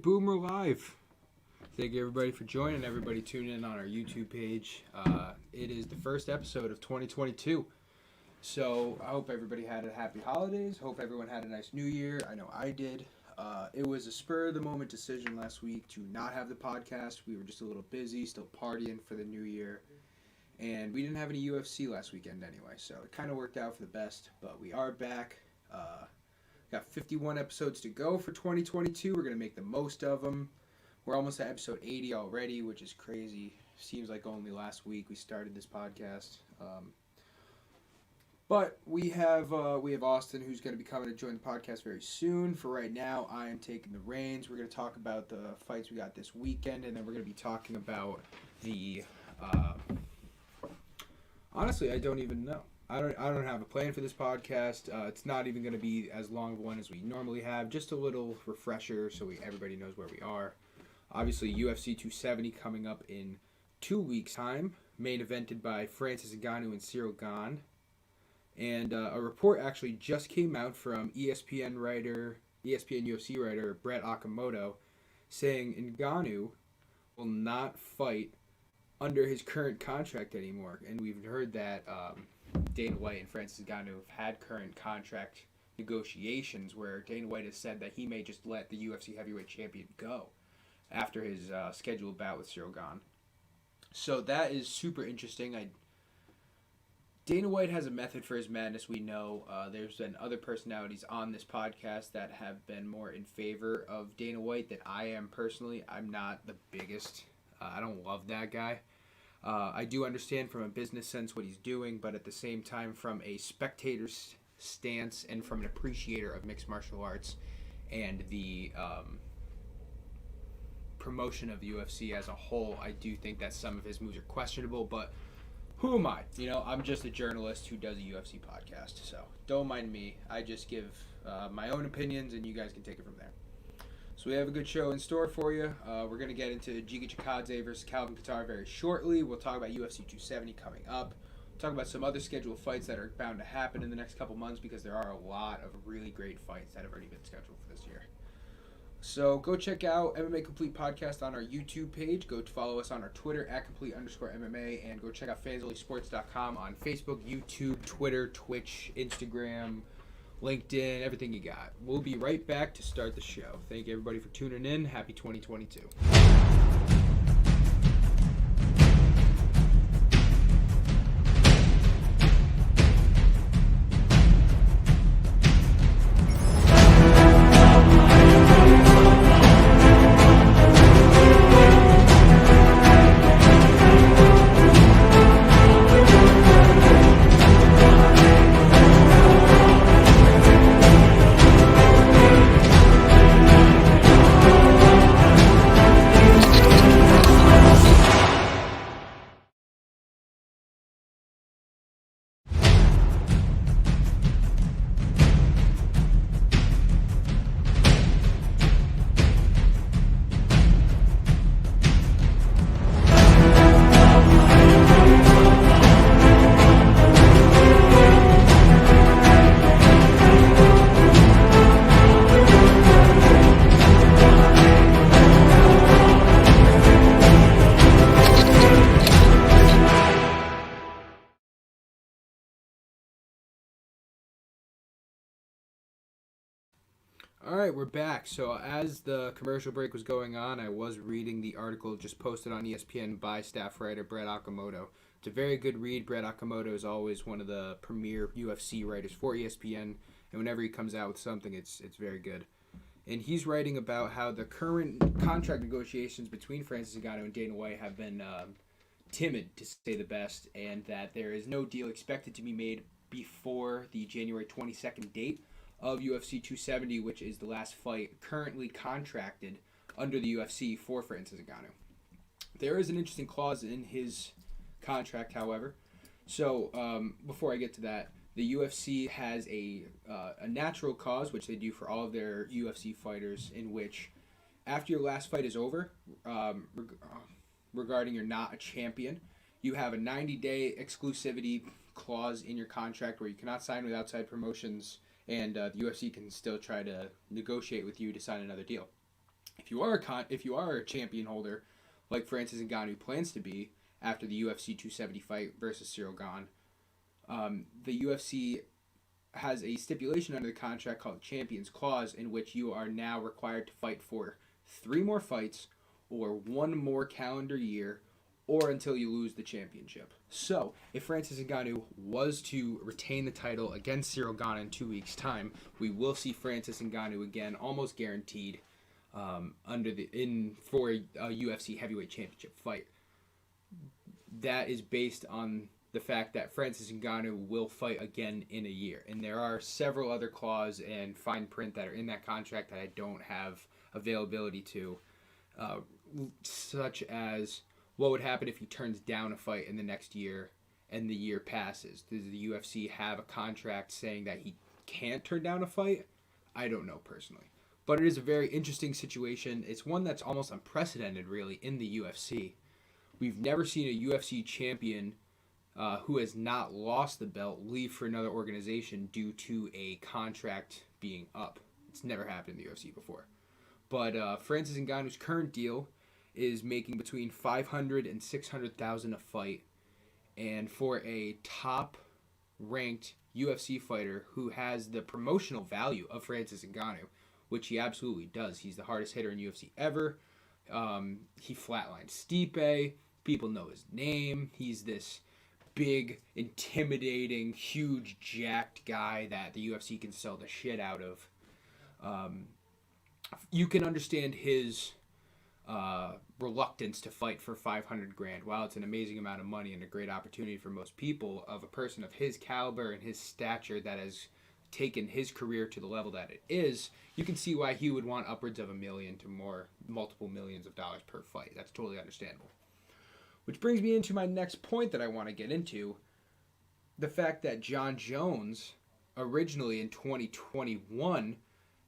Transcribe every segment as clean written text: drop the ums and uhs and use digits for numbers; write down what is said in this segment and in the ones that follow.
right, boom, we're live. Thank you everybody for joining, everybody tuning in on our YouTube page. It is the first episode of 2022. So I hope everybody had a happy holidays. Hope everyone had a nice new year. I know I did. It was a spur of the moment decision last week to not have the podcast. We were just a little busy, still partying for the new year. And we didn't have any UFC last weekend anyway, so it kind of worked out for the best. But we are back. Got 51 episodes to go for 2022. We're going to make the most of them. We're almost at episode 80 already, which is crazy. Seems like only last week we started this podcast. But we have Austin, who's going to be coming to join the podcast very soon. For right now, I am taking the reins. We're going to talk about the fights we got this weekend, and then we're going to be talking about the... honestly, I don't even know. I don't have a plan for this podcast. It's not even going to be as long of one as we normally have. Just a little refresher so everybody knows where we are. Obviously, UFC 270 coming up in 2 weeks' time. Main evented by Francis Ngannou and Cyril Gane. And a report actually just came out from ESPN UFC writer Brett Okamoto saying Ngannou will not fight under his current contract anymore. And we've heard that Dana White and Francis Ngannou have had current contract negotiations where Dana White has said that he may just let the UFC heavyweight champion go after his scheduled bout with Cyril Gane. So that is super interesting. Dana White has a method for his madness, we know. There's been other personalities on this podcast that have been more in favor of Dana White than I am personally. I'm not the biggest. I don't love that guy. I do understand from a business sense what he's doing, but at the same time, from a spectator's stance and from an appreciator of mixed martial arts and the promotion of the UFC as a whole, I do think that some of his moves are questionable, but who am I? I'm just a journalist who does a UFC podcast, so don't mind me. I just give my own opinions, and you guys can take it from there. So we have a good show in store for you. We're going to get into Giga Chikadze versus Calvin Kattar very shortly. We'll talk about UFC 270 coming up. We'll talk about some other scheduled fights that are bound to happen in the next couple months because there are a lot of really great fights that have already been scheduled for this year. So go check out MMA Complete Podcast on our YouTube page. Go follow us on our Twitter at complete_MMA, and go check out fansonlysports.com on Facebook, YouTube, Twitter, Twitch, Instagram, LinkedIn, everything you got. We'll be right back to start the show. Thank you everybody for tuning in. Happy 2022. Alright, we're back. So as the commercial break was going on, I was reading the article just posted on ESPN by staff writer Brett Okamoto. It's a very good read. Brett Okamoto is always one of the premier UFC writers for ESPN, and whenever he comes out with something, it's very good. And he's writing about how the current contract negotiations between Francis Ngannou and Dana White have been timid, to say the best, and that there is no deal expected to be made before the January 22nd date of UFC 270, which is the last fight currently contracted under the UFC for Francis Ngannou. There is an interesting clause in his contract, however. So before I get to that, the UFC has a natural clause, which they do for all of their UFC fighters, in which after your last fight is over, regarding you're not a champion, you have a 90-day exclusivity clause in your contract where you cannot sign with outside promotions, and the UFC can still try to negotiate with you to sign another deal. if you are a champion holder, like Francis Ngannou plans to be after the UFC 270 fight versus Cyril Gane, the UFC has a stipulation under the contract called Champions Clause, in which you are now required to fight for 3 more fights or 1 more calendar year, or until you lose the championship. So, if Francis Ngannou was to retain the title against Cyril Gane in 2 weeks' time, we will see Francis Ngannou again, almost guaranteed, for a UFC heavyweight championship fight. That is based on the fact that Francis Ngannou will fight again in a year. And there are several other clauses and fine print that are in that contract that I don't have availability to, such as what would happen if he turns down a fight in the next year and the year passes. Does the UFC have a contract saying that he can't turn down a fight? I don't know personally. But it is a very interesting situation. It's one that's almost unprecedented, really, in the UFC. We've never seen a UFC champion who has not lost the belt leave for another organization due to a contract being up. It's never happened in the UFC before. But Francis Ngannou's current deal is making between $500,000 and $600,000 a fight, and for a top-ranked UFC fighter who has the promotional value of Francis Ngannou, which he absolutely does. He's the hardest hitter in UFC ever. He flatlined Stipe. People know his name. He's this big, intimidating, huge, jacked guy that the UFC can sell the shit out of. You can understand his reluctance to fight for $500,000. While it's an amazing amount of money and a great opportunity for most people, of a person of his caliber and his stature that has taken his career to the level that it is, you can see why he would want upwards of $1 million to multiple millions of dollars per fight. That's totally understandable. Which brings me into my next point that I want to get into. The fact that Jon Jones, originally in 2021,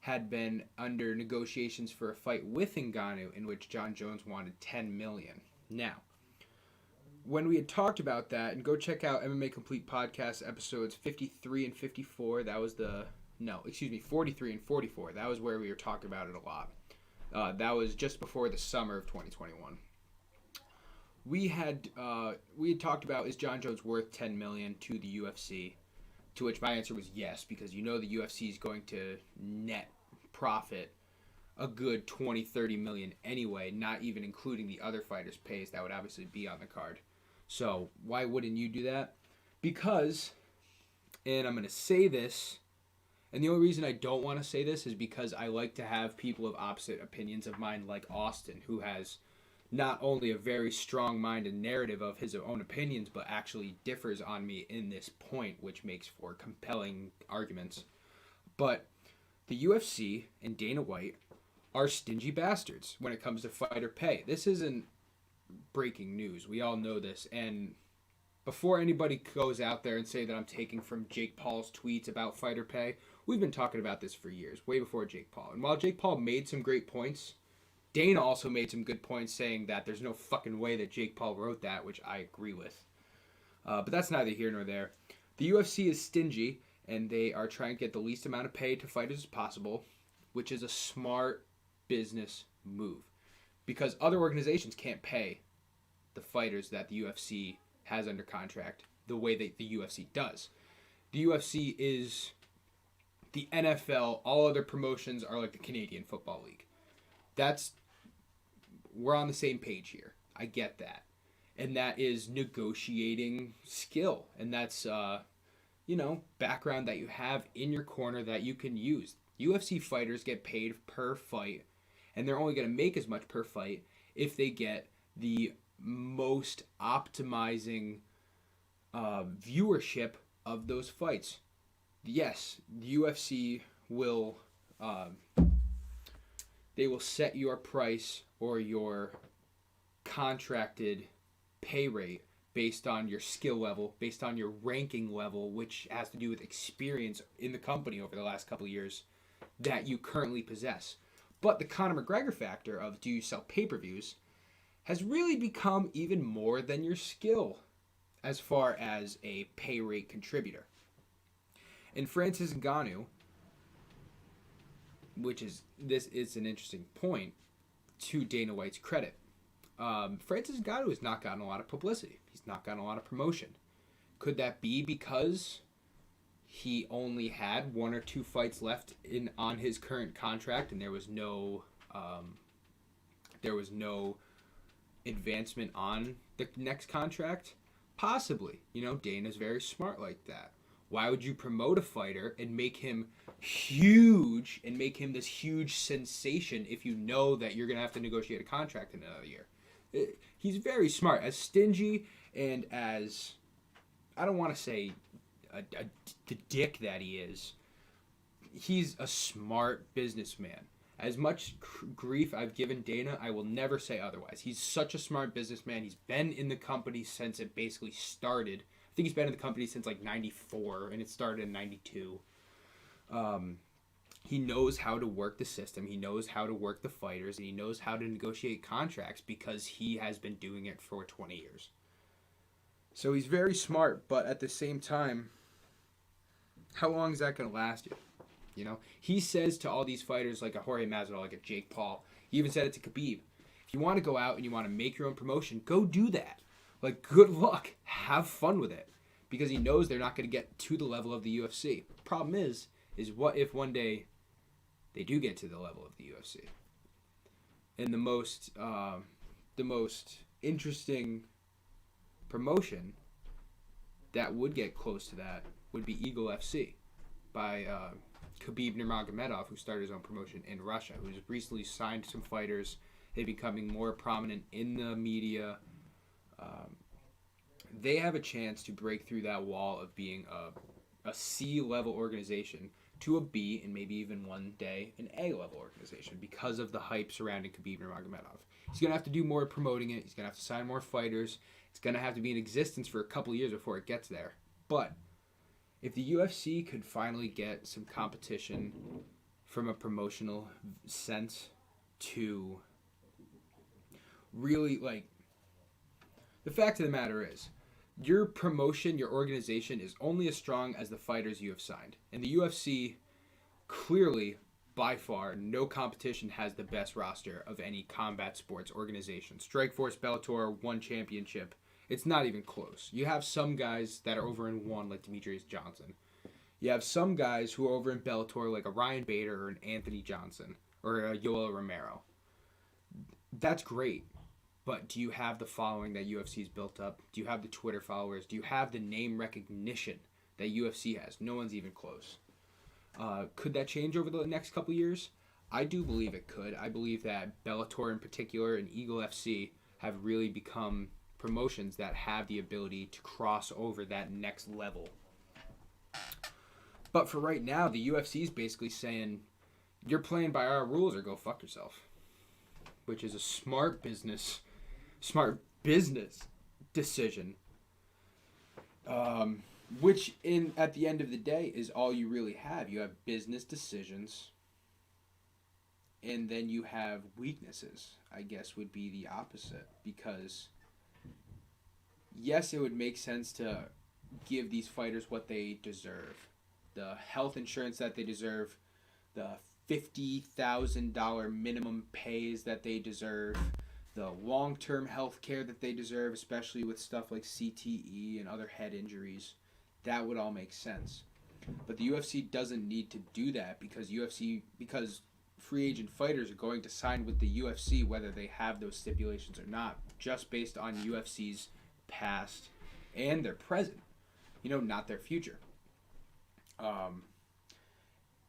had been under negotiations for a fight with Ngannou, in which Jon Jones wanted $10 million. Now, when we had talked about that, and go check out MMA Complete Podcast episodes 53 and 54, 43 and 44. That was where we were talking about it a lot. That was just before the summer of 2021. We had talked about, is Jon Jones worth $10 million to the UFC? To which my answer was yes, because the UFC is going to net profit a good $20-30 million anyway, not even including the other fighters' pays that would obviously be on the card. So why wouldn't you do that? Because, and I'm going to say this, and the only reason I don't want to say this is because I like to have people of opposite opinions of mine, like Austin, who has not only a very strong mind and narrative of his own opinions, but actually differs on me in this point, which makes for compelling arguments. But the UFC and Dana White are stingy bastards when it comes to fighter pay. This isn't breaking news. We all know this. And before anybody goes out there and say that I'm taking from Jake Paul's tweets about fighter pay, we've been talking about this for years, way before Jake Paul. And while Jake Paul made some great points, Dana also made some good points saying that there's no fucking way that Jake Paul wrote that, which I agree with. But that's neither here nor there. The UFC is stingy, and they are trying to get the least amount of pay to fighters as possible, which is a smart business move. Because other organizations can't pay the fighters that the UFC has under contract the way that the UFC does. The UFC is the NFL. All other promotions are like the Canadian Football League. We're on the same page here. I get that. And that is negotiating skill. And that's, background that you have in your corner that you can use. UFC fighters get paid per fight, and they're only going to make as much per fight if they get the most optimizing viewership of those fights. Yes, the UFC will they will set your price or your contracted pay rate based on your skill level, based on your ranking level, which has to do with experience in the company over the last couple of years that you currently possess. But the Conor McGregor factor of do you sell pay-per-views has really become even more than your skill as far as a pay rate contributor. And Francis Ngannou, it's an interesting point, to Dana White's credit. Francis Ngannou has not gotten a lot of publicity. He's not gotten a lot of promotion. Could that be because he only had 1 or 2 fights left on his current contract, and there was no advancement on the next contract? Possibly. Dana's very smart like that. Why would you promote a fighter and make him huge and make him this huge sensation if you know that you're going to have to negotiate a contract in another year? He's very smart. As stingy and as, I don't want to say the dick that he is, he's a smart businessman. As much grief I've given Dana, I will never say otherwise. He's such a smart businessman. He's been in the company since it basically started. I think he's been in the company since like 94, and it started in 92. He knows how to work the system. He knows how to work the fighters, and he knows how to negotiate contracts because he has been doing it for 20 years. So he's very smart, but at the same time, how long is that going to last you? He says to all these fighters like a Jorge Masvidal, like a Jake Paul, he even said it to Khabib, if you want to go out and you want to make your own promotion, go do that. Like, good luck. Have fun with it. Because he knows they're not going to get to the level of the UFC. Problem is what if one day they do get to the level of the UFC? And the most interesting promotion that would get close to that would be Eagle FC by Khabib Nurmagomedov, who started his own promotion in Russia, who's recently signed some fighters. They're becoming more prominent in the media. They have a chance to break through that wall of being a C-level organization to a B and maybe even one day an A-level organization because of the hype surrounding Khabib Nurmagomedov. He's going to have to do more promoting it. He's going to have to sign more fighters. It's going to have to be in existence for a couple of years before it gets there. But if the UFC could finally get some competition from a promotional sense to really, like, the fact of the matter is, your promotion, your organization is only as strong as the fighters you have signed. And the UFC, clearly, by far, no competition has the best roster of any combat sports organization. Strikeforce, Bellator, one championship. It's not even close. You have some guys that are over in one, like Demetrius Johnson. You have some guys who are over in Bellator, like a Ryan Bader or an Anthony Johnson or a Yoel Romero. That's great. But do you have the following that UFC's built up? Do you have the Twitter followers? Do you have the name recognition that UFC has? No one's even close. Could that change over the next couple years? I do believe it could. I believe that Bellator in particular and Eagle FC have really become promotions that have the ability to cross over that next level. But for right now, the UFC is basically saying, you're playing by our rules or go fuck yourself. Which is a smart business decision, which at the end of the day is all you really have. You have business decisions, and then you have weaknesses, I guess would be the opposite, because yes, it would make sense to give these fighters what they deserve, the health insurance that they deserve, the $50,000 minimum pays that they deserve, the long-term health care that they deserve, especially with stuff like CTE and other head injuries. That would all make sense. But the UFC doesn't need to do that because free agent fighters are going to sign with the UFC whether they have those stipulations or not, just based on UFC's past and their present, not their future.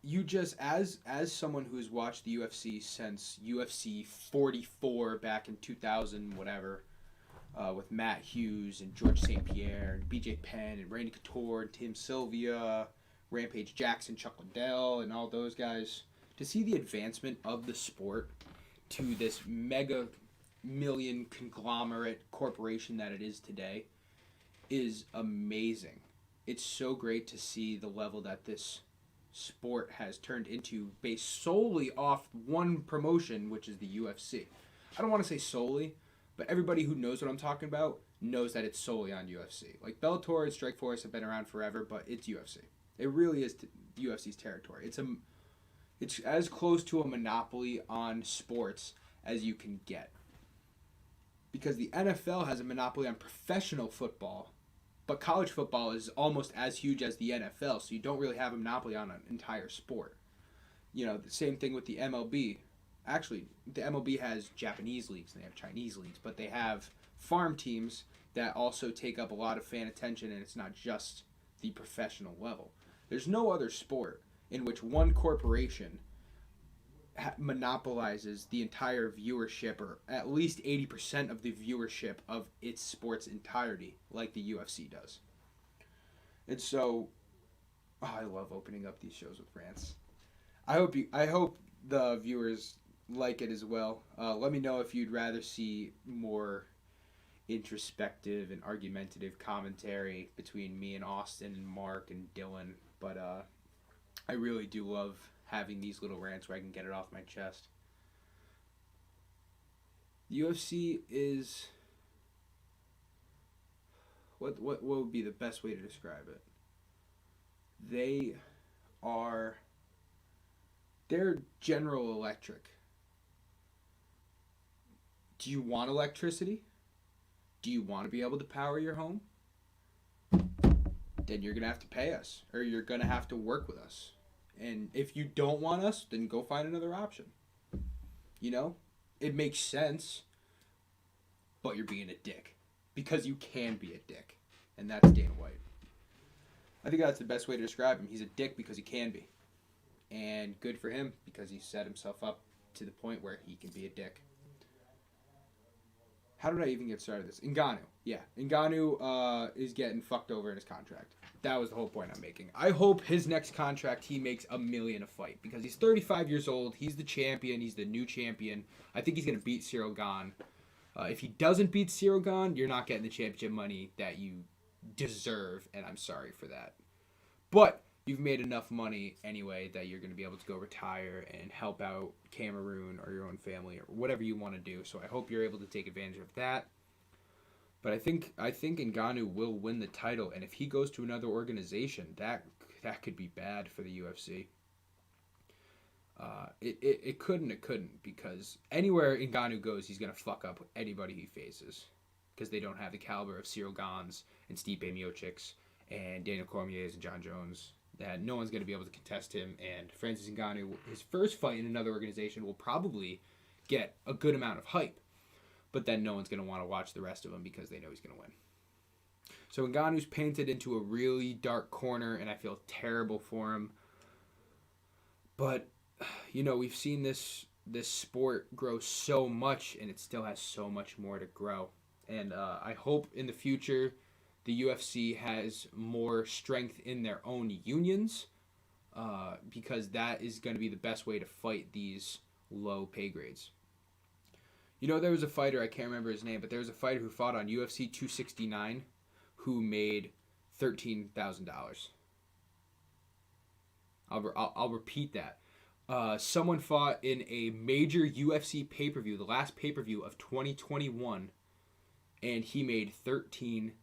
You just, as someone who's watched the UFC since UFC 44 back in 2000, whatever, with Matt Hughes and George St. Pierre and BJ Penn and Randy Couture and Tim Sylvia, Rampage Jackson, Chuck Liddell, and all those guys, to see the advancement of the sport to this mega million conglomerate corporation that it is today is amazing. It's so great to see the level that this sport has turned into based solely off one promotion, which is the UFC. I don't want to say solely, but everybody who knows what I'm talking about knows that it's solely on UFC. Like Bellator and Strikeforce have been around forever, but it's UFC. It really is UFC's territory. It's as close to a monopoly on sports as you can get. Because the NFL has a monopoly on professional football, but college football is almost as huge as the NFL, so you don't really have a monopoly on an entire sport. You know, the same thing with the MLB. Actually, the MLB has Japanese leagues and they have Chinese leagues, but they have farm teams that also take up a lot of fan attention, and it's not just the professional level. There's no other sport in which one corporation monopolizes the entire viewership, or at least 80% of the viewership of its sport's entirety, like the UFC does. And so, I love opening up these shows with rants. I hope the viewers like it as well. Let me know if you'd rather see more introspective and argumentative commentary between me and Austin and Mark and Dylan. But I really do love having these little rants where I can get it off my chest. UFC is... What would be the best way to describe it? They're General Electric. Do you want electricity? Do you want to be able to power your home? Then you're going to have to pay us, or you're going to have to work with us. And if you don't want us, then go find another option. You know? It makes sense, but you're being a dick. Because you can be a dick. And that's Dana White. I think that's the best way to describe him. He's a dick because he can be. And good for him, because he set himself up to the point where he can be a dick. How did I even get started with this? Ngannou. Yeah. Ngannou is getting fucked over in his contract. That was the whole point I'm making. I hope his next contract he makes $1 million a fight, because he's 35 years old. He's the champion. He's the new champion. I think he's going to beat Ciryl Gane. If he doesn't beat Ciryl Gane, you're not getting the championship money that you deserve, and I'm sorry for that. But you've made enough money anyway that you're going to be able to go retire and help out Cameroon or your own family or whatever you want to do. So I hope you're able to take advantage of that. But I think Ngannou will win the title, and if he goes to another organization, that could be bad for the UFC. It couldn't, because anywhere Ngannou goes, he's going to fuck up anybody he faces, because they don't have the caliber of Ciryl Gane's and Stipe Miocic's and Daniel Cormier's and John Jones. That no one's going to be able to contest him. And Francis Ngannou, his first fight in another organization, will probably get a good amount of hype. But then no one's going to want to watch the rest of them because they know he's going to win. So Ngannou's painted into a really dark corner, and I feel terrible for him. But, you know, we've seen this sport grow so much, and it still has so much more to grow. And I hope in the future the UFC has more strength in their own unions, because that is going to be the best way to fight these low pay grades. You know, there was a fighter, I can't remember his name, but there was a fighter who fought on UFC 269 who made $13,000. I'll repeat that. Someone fought in a major UFC pay-per-view, the last pay-per-view of 2021, and he made $13,000.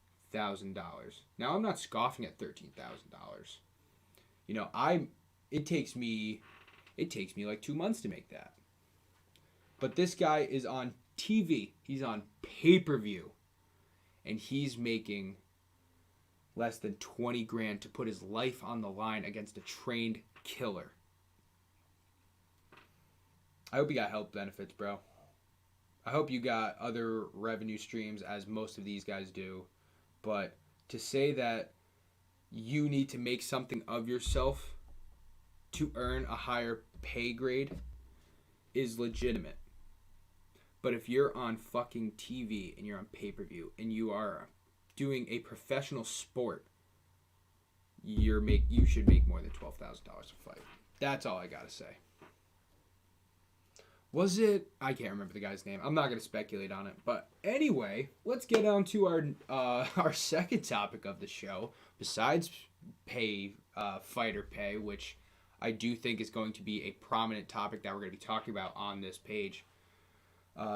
Now, I'm not scoffing at $13,000. You know, it takes me like 2 months to make that. But this guy is on TV. He's on pay-per-view. And he's making less than $20,000 to put his life on the line against a trained killer. I hope you got health benefits, bro. I hope you got other revenue streams, as most of these guys do. But to say that you need to make something of yourself to earn a higher pay grade is legitimate. But if you're on fucking TV and you're on pay-per-view and you are doing a professional sport, you should make more than $12,000 a fight. That's all I gotta say. Was it? I can't remember the guy's name. I'm not gonna speculate on it. But anyway, let's get on to our second topic of the show. Besides fighter pay, which I do think is going to be a prominent topic that we're going to be talking about on this page.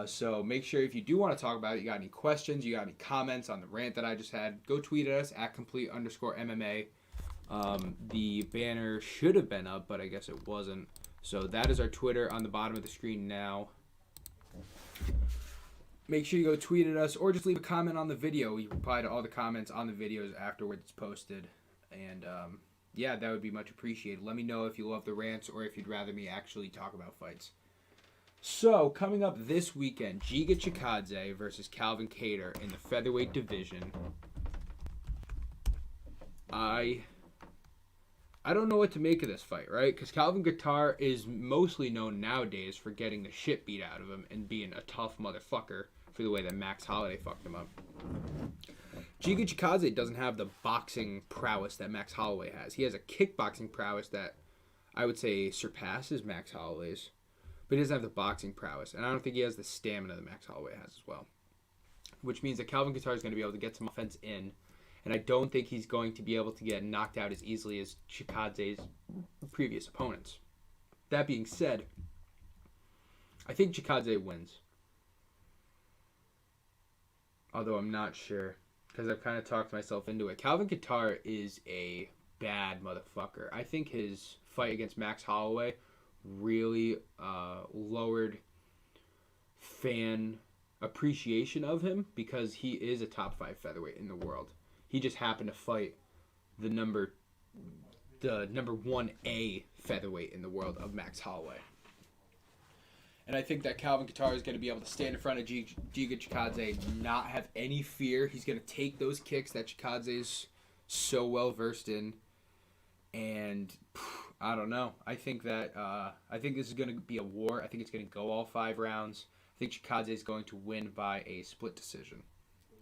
So make sure if you do want to talk about it, you got any questions, you got any comments on the rant that I just had, go tweet at us at complete_MMA. The banner should have been up, but I guess it wasn't. So that is our Twitter on the bottom of the screen now. make sure you go tweet at us or just leave a comment on the video. We reply to all the comments on the videos afterwards it's posted. And, yeah, that would be much appreciated. Let me know if you love the rants or if you'd rather me actually talk about fights. So, coming up this weekend, Giga Chikadze versus Calvin Kattar in the featherweight division. I don't know what to make of this fight, right? Because Calvin Kattar is mostly known nowadays for getting the shit beat out of him and being a tough motherfucker for the way that Max Holloway fucked him up. Giga Chikadze doesn't have the boxing prowess that Max Holloway has. He has a kickboxing prowess that I would say surpasses Max Holloway's, but he doesn't have the boxing prowess. And I don't think he has the stamina that Max Holloway has as well. Which means that Calvin Kattar is going to be able to get some offense in. And I don't think he's going to be able to get knocked out as easily as Chikadze's previous opponents. That being said, I think Chikadze wins. Although I'm not sure, because I've kind of talked myself into it. Calvin Kattar is a bad motherfucker. I think his fight against Max Holloway really lowered fan appreciation of him because he is a top 5 featherweight in the world. He just happened to fight the number 1A featherweight in the world of Max Holloway. And I think that Calvin Kattar is going to be able to stand in front of Giga Chikadze, not have any fear. He's going to take those kicks that Chikadze is so well versed in. And I don't know. I think that I think this is going to be a war. I think it's going to go all 5 rounds. I think Chikadze is going to win by a split decision.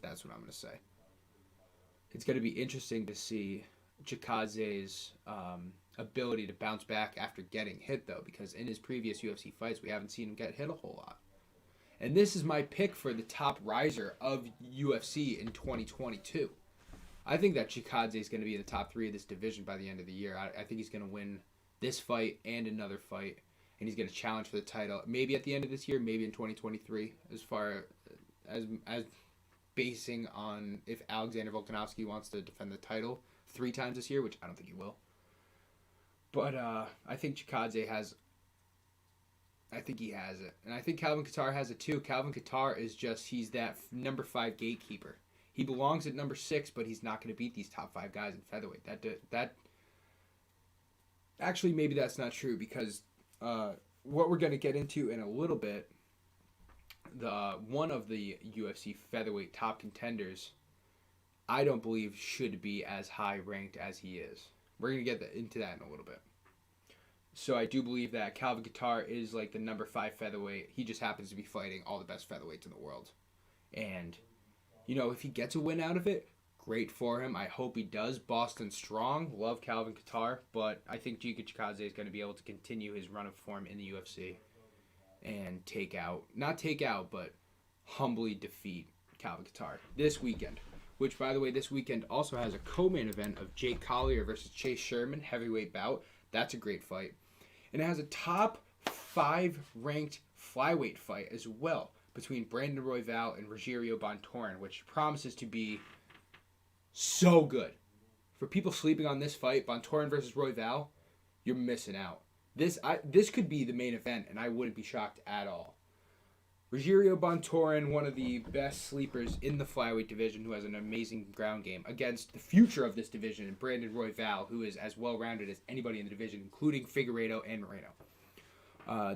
That's what I'm going to say. It's going to be interesting to see Chikadze's ability to bounce back after getting hit, though, because in his previous UFC fights, we haven't seen him get hit a whole lot. And this is my pick for the top riser of UFC in 2022. I think that Chikadze is going to be in the top 3 of this division by the end of the year. I think he's going to win this fight and another fight, and he's going to challenge for the title. Maybe at the end of this year, maybe in 2023, as far as basing on if Alexander Volkanovski wants to defend the title 3 times this year, which I don't think he will. But I think Chikadze has... I think he has it. And I think Calvin Kattar has it too. Calvin Kattar is just... He's that number 5 gatekeeper. He belongs at number 6, but he's not going to beat these top 5 guys in featherweight. That Actually, maybe that's not true because what we're going to get into in a little bit... one of the UFC featherweight top contenders, I don't believe should be as high ranked as he is. We're going to get into that in a little bit. So I do believe that Calvin Kattar is like the number 5 featherweight. He just happens to be fighting all the best featherweights in the world. And, you know, if he gets a win out of it, great for him. I hope he does. Boston strong. Love Calvin Kattar. But I think Giga Chikadze is going to be able to continue his run of form in the UFC. And not take out, but humbly defeat Calvin Kattar this weekend. Which, by the way, this weekend also has a co-main event of Jake Collier versus Chase Sherman, heavyweight bout. That's a great fight. And it has a top 5 ranked flyweight fight as well between Brandon Royval and Rogerio Bontorin, which promises to be so good. For people sleeping on this fight, Bontorin versus Royval, you're missing out. This could be the main event, and I wouldn't be shocked at all. Rogerio Bontorin, one of the best sleepers in the flyweight division, who has an amazing ground game, against the future of this division, and Brandon Royval, who is as well-rounded as anybody in the division, including Figueiredo and Moreno.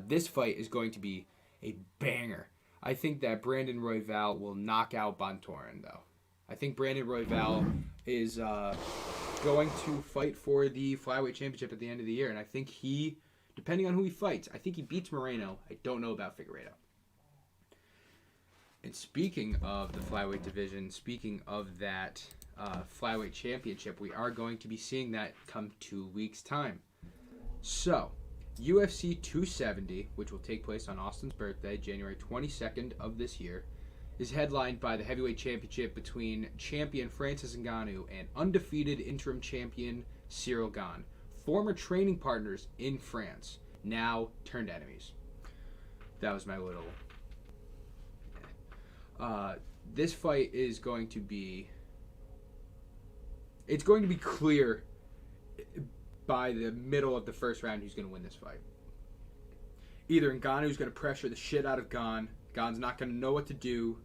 This fight is going to be a banger. I think that Brandon Royval will knock out Bontorin, though. I think Brandon Royval is going to fight for the flyweight championship at the end of the year, and I think he, depending on who he fights, I think he beats Moreno. I don't know about Figueiredo. And speaking of the flyweight division, speaking of that flyweight championship, we are going to be seeing that come 2 weeks' time. So, UFC 270, which will take place on Austin's birthday, January 22nd of this year, is headlined by the heavyweight championship between champion Francis Ngannou and undefeated interim champion Cyril Gane, former training partners in France, now turned enemies. That was my little... this fight is going to be... It's going to be clear by the middle of the first round who's going to win this fight. Either Ngannou's going to pressure the shit out of Gane Gane's not going to know what to do.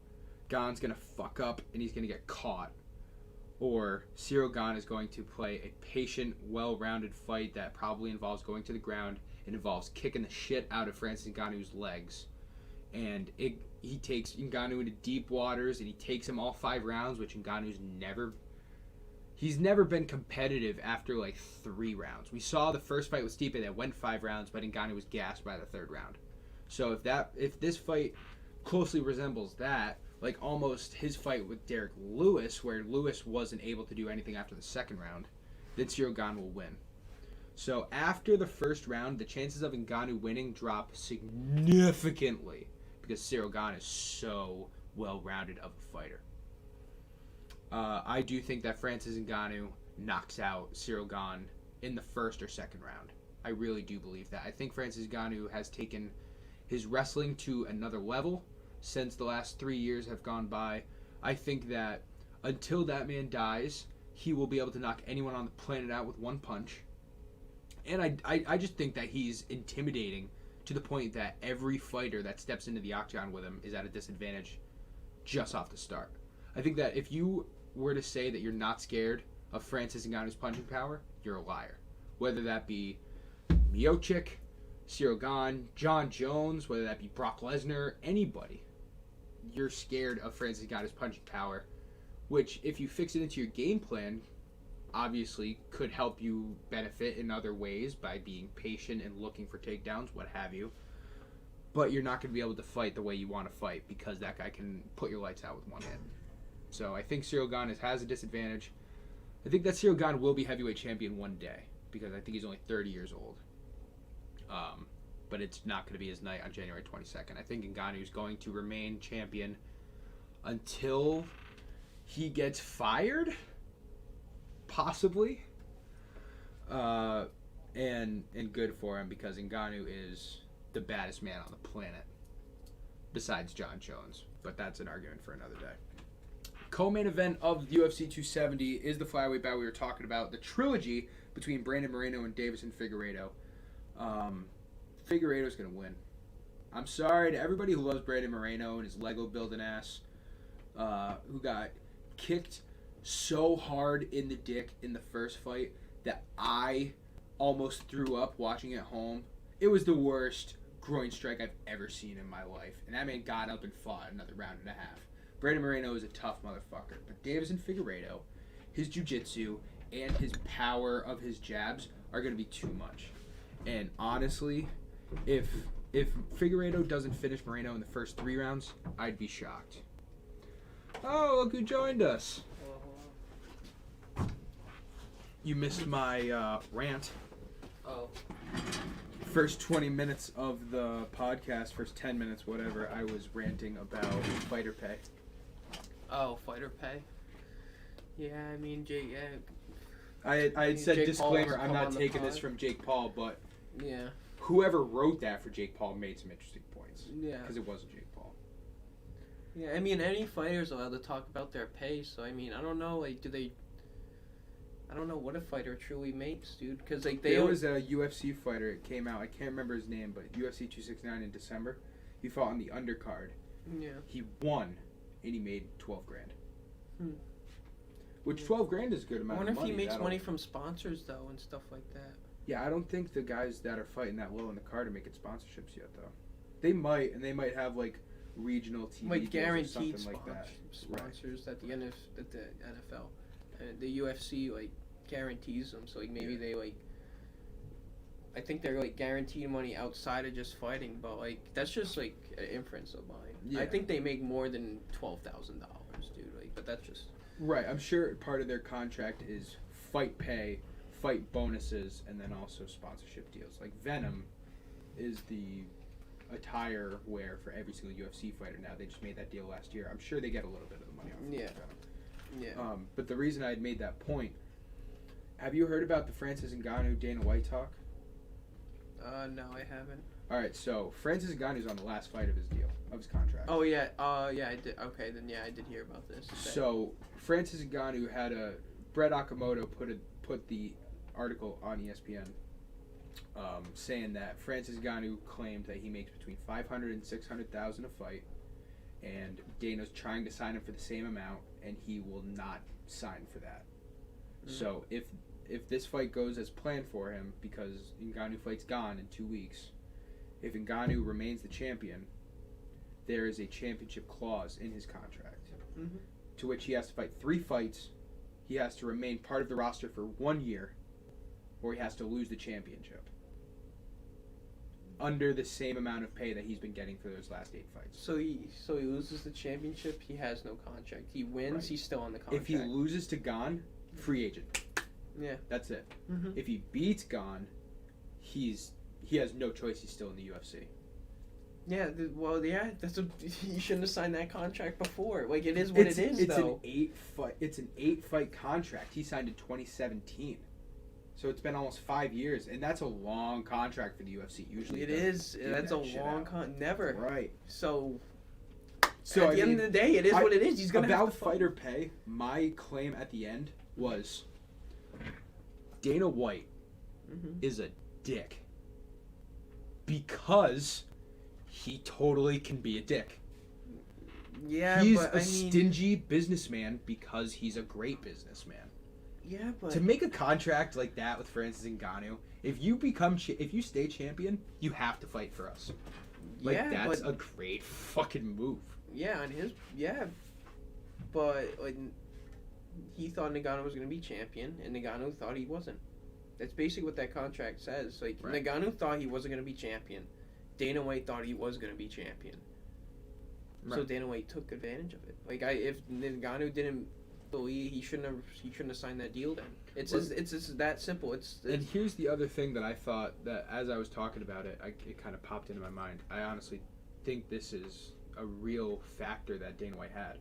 Gane's going to fuck up and he's going to get caught. Or Ciryl Gane is going to play a patient, well-rounded fight that probably involves going to the ground. It involves kicking the shit out of Francis Ngannou's legs. And he takes Ngannou into deep waters, and he takes him all 5 rounds, which Ngannou's never been competitive after like 3 rounds. We saw the first fight with Stipe that went 5 rounds, but Ngannou was gassed by the 3rd round. So if this fight closely resembles that, like almost his fight with Derek Lewis, where Lewis wasn't able to do anything after the 2nd round, then Ciryl Gane will win. So after the 1st round, the chances of Ngannou winning drop significantly because Ciryl Gane is so well-rounded of a fighter. I do think that Francis Ngannou knocks out Ciryl Gane in the 1st or 2nd round. I really do believe that. I think Francis Ngannou has taken his wrestling to another level since the last 3 years have gone by. I think that until that man dies, he will be able to knock anyone on the planet out with 1 punch. And I just think that he's intimidating to the point that every fighter that steps into the octagon with him is at a disadvantage just off the start. I think that if you were to say that you're not scared of Francis Ngannou's punching power, you're a liar. Whether that be Miocic, Ciryl Gane, John Jones, whether that be Brock Lesnar, anybody, you're scared of Francis Ngannou's punching power, which if you fix it into your game plan, obviously could help you benefit in other ways by being patient and looking for takedowns, what have you. But you're not going to be able to fight the way you want to fight because that guy can put your lights out with 1 hit. So I think Ciryl Gane has a disadvantage. I think that Ciryl Gane will be heavyweight champion one day because I think he's only 30 years old. But it's not going to be his night on January 22nd. I think Ngannou is going to remain champion until he gets fired, possibly. And good for him because Ngannou is the baddest man on the planet besides John Jones. But that's an argument for another day. Co-main event of UFC 270 is the flyweight bout we were talking about, the trilogy between Brandon Moreno and Davison Figueiredo. Figueiredo's going to win. I'm sorry to everybody who loves Brandon Moreno and his Lego building ass, who got kicked so hard in the dick in the first fight that I almost threw up watching at home. It was the worst groin strike I've ever seen in my life. And that man got up and fought another round and a half. Brandon Moreno is a tough motherfucker. But Davison Figueiredo, his jiu-jitsu and his power of his jabs are going to be too much. And honestly, if Figueiredo doesn't finish Moreno in the first 3 rounds, I'd be shocked. Oh, look who joined us. You missed my rant. Oh. First 20 minutes of the podcast, first 10 minutes, whatever, I was ranting about fighter pay. Oh, fighter pay? Yeah, I mean, Jake. I had said Jake disclaimer, Paul I'm not taking pod. this from Jake Paul, but Yeah. whoever wrote that for Jake Paul made some interesting points. Yeah. Because it wasn't Jake Paul. Yeah, I mean, any fighter's allowed to talk about their pay, so I mean, I don't know, like, I don't know what a fighter truly makes, dude, because like There was a UFC fighter, it came out, I can't remember his name, but UFC 269 in December, he fought on the undercard. Yeah. He won, and he made $12 grand. Hmm. Which $12 grand is a good I amount wonder of money. if he makes money from sponsors, though, and stuff like that. Yeah, I don't think the guys that are fighting that low in the card are making sponsorships yet, though. They might, and they might have, like, regional TV Like deals guaranteed or something like that. sponsors at the NFL. And the UFC, like, guarantees them, so, like, maybe they, like, I think they're, like, guaranteed money outside of just fighting, but, like, that's just, like, an inference of mine. Yeah. I think they make more than $12,000, dude, like, but that's just... Right, I'm sure part of their contract is fight pay, fight bonuses, and then also sponsorship deals. Like Venom is the attire wear for every single UFC fighter now. They just made that deal last year. I'm sure they get a little bit of the money off of Venom. Yeah. But the reason I had made that point, have you heard about the Francis Ngannou Dana White talk? No, I haven't. All right, so Francis Ngannou's on the last fight of his deal, of his contract. Oh, yeah. Yeah, I did. Okay, then, yeah, I did hear about this. So Francis Ngannou had Brett Okamoto put the article on ESPN saying that Francis Ngannou claimed that he makes between $500,000 and $600,000 a fight, and Dana's trying to sign him for the same amount, and he will not sign for that. Mm-hmm. So if this fight goes as planned for him, because Ngannou fights Gane in 2 weeks, if Ngannou remains the champion, there is a championship clause in his contract, mm-hmm. to which he has to fight 3 fights, he has to remain part of the roster for 1 year, or he has to lose the championship. Under the same amount of pay that he's been getting for those last 8 fights. So he loses the championship, he has no contract. He wins, right. He's still on the contract. If he loses to Gane, free agent. Yeah. That's it. Mm-hmm. If he beats Gane, he has no choice, he's still in the UFC. Yeah, that's you shouldn't have signed that contract before. Like, it is what it is, though. It's an 8-fight contract. He signed in 2017. So it's been almost 5 years, and that's a long contract for the UFC. Usually it is. That's a long never. Right. So at the end of the day, it is what it is. He's gonna have to fight. Fighter pay. My claim at the end was Dana White mm-hmm. is a dick because he totally can be a dick. Yeah, he's a stingy businessman because he's a great businessman. Yeah, but to make a contract like that with Francis Ngannou, if you stay champion, you have to fight for us. Like, that's a great fucking move. Yeah, but like, he thought Ngannou was going to be champion, and Ngannou thought he wasn't. That's basically what that contract says. Like, right. Ngannou thought he wasn't going to be champion. Dana White thought he was going to be champion. Right. So Dana White took advantage of it. Like, if Ngannou didn't believe, he shouldn't have signed that deal then. It's that simple. And here's the other thing that I thought, that as I was talking about it, it kind of popped into my mind. I honestly think this is a real factor that Dana White had.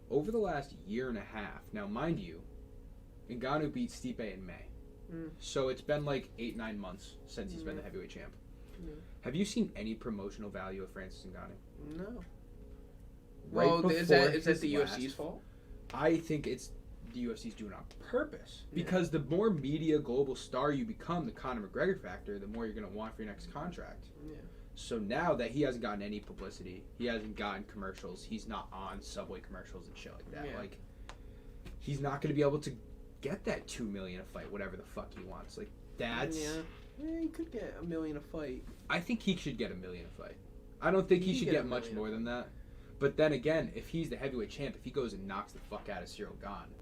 Over the last year and a half, now mind you, Ngannou beat Stipe in May. So it's been like 8-9 months since he's been the heavyweight champ. Have you seen any promotional value of Francis Ngannou? No. Well, is that the UFC's fault? I think it's the UFC's doing it on purpose. Because the more media global star you become, the Conor McGregor factor, the more you're going to want for your next contract. Yeah. So now that he hasn't gotten any publicity, he hasn't gotten commercials, he's not on Subway commercials and shit like that. Yeah. Like, he's not going to be able to get that $2 million a fight, whatever the fuck he wants. Like, that's... Yeah, he could get $1 million a fight. I think he should get $1 million a fight. I don't think he should get much more than that. But then again, if he's the heavyweight champ, if he goes and knocks the fuck out of Cyril Gane,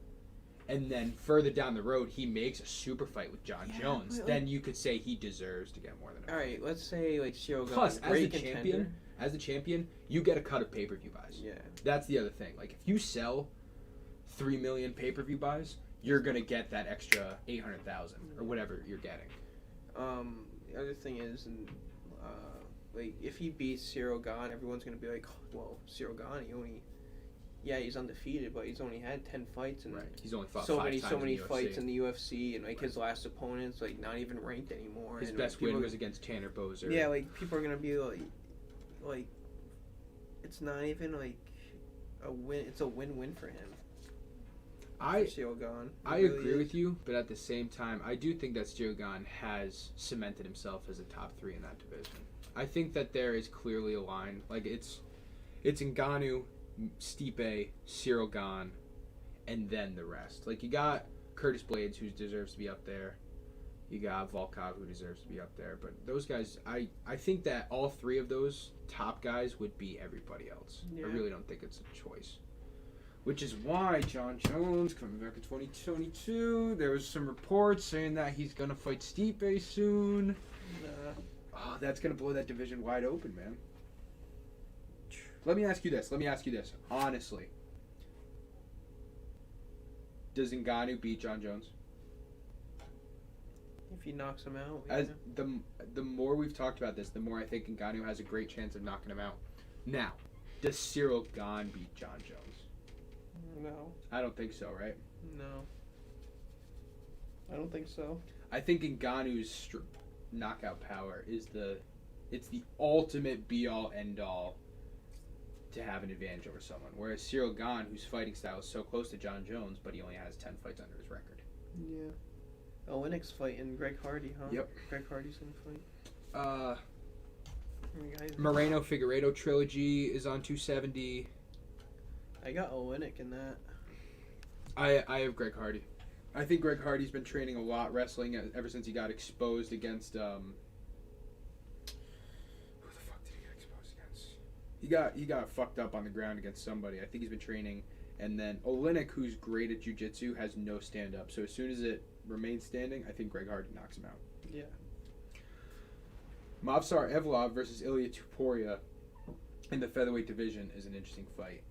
and then further down the road he makes a super fight with John Jones, then you could say he deserves to get more than a fight. All right, let's say like Cyril Gane. Plus, as the champion, you get a cut of pay-per-view buys. Yeah. That's the other thing. Like, if you sell 3 million pay-per-view buys, you're gonna get that extra 800,000 or whatever you're getting. The other thing is, like, if he beats Cyril Gane, everyone's gonna be like, oh, well, Cyril Gane, he's undefeated, but he's only had 10 fights and he's only fought so 5 many times fights in the UFC, and like his last opponent's like not even ranked anymore. His best win was against Tanner Boser. Yeah, like, people are gonna be like, it's not even like a win. It's a win-win for him. Cyril Gane. I agree with you, but at the same time, I do think that Cyril Gane has cemented himself as a top 3 in that division. I think that there is clearly a line. Like, it's Ngannou, Stipe, Cyril Gane, and then the rest. Like, you got Curtis Blades, who deserves to be up there. You got Volkov, who deserves to be up there. But those guys, I think that all 3 of those top guys would beat everybody else. Yeah. I really don't think it's a choice. Which is why John Jones, coming back in 2022, there was some reports saying that he's going to fight Stipe soon. Oh, that's going to blow that division wide open, man. Let me ask you this. Honestly. Does Ngannou beat John Jones? If he knocks him out. As the more we've talked about this, the more I think Ngannou has a great chance of knocking him out. Now, does Cyril Gane beat John Jones? No. I don't think so, right? No. I don't think so. I think Ngannou's knockout power is it's the ultimate be-all, end-all to have an advantage over someone. Whereas Cyril Gane, whose fighting style is so close to John Jones, but he only has 10 fights under his record. Yeah. Olenek's fighting Greg Hardy, huh? Yep. Greg Hardy's gonna fight. Moreno Figueiredo trilogy is on 270. I got Olenek in that. I have Greg Hardy. I think Greg Hardy's been training a lot wrestling ever since he got exposed against who the fuck did he get exposed against? He got fucked up on the ground against somebody. I think he's been training. And then Olenek, who's great at jiu-jitsu, has no stand-up. So as soon as it remains standing, I think Greg Hardy knocks him out. Yeah. Movsar Evlov versus Ilia Tuporia in the featherweight division is an interesting fight.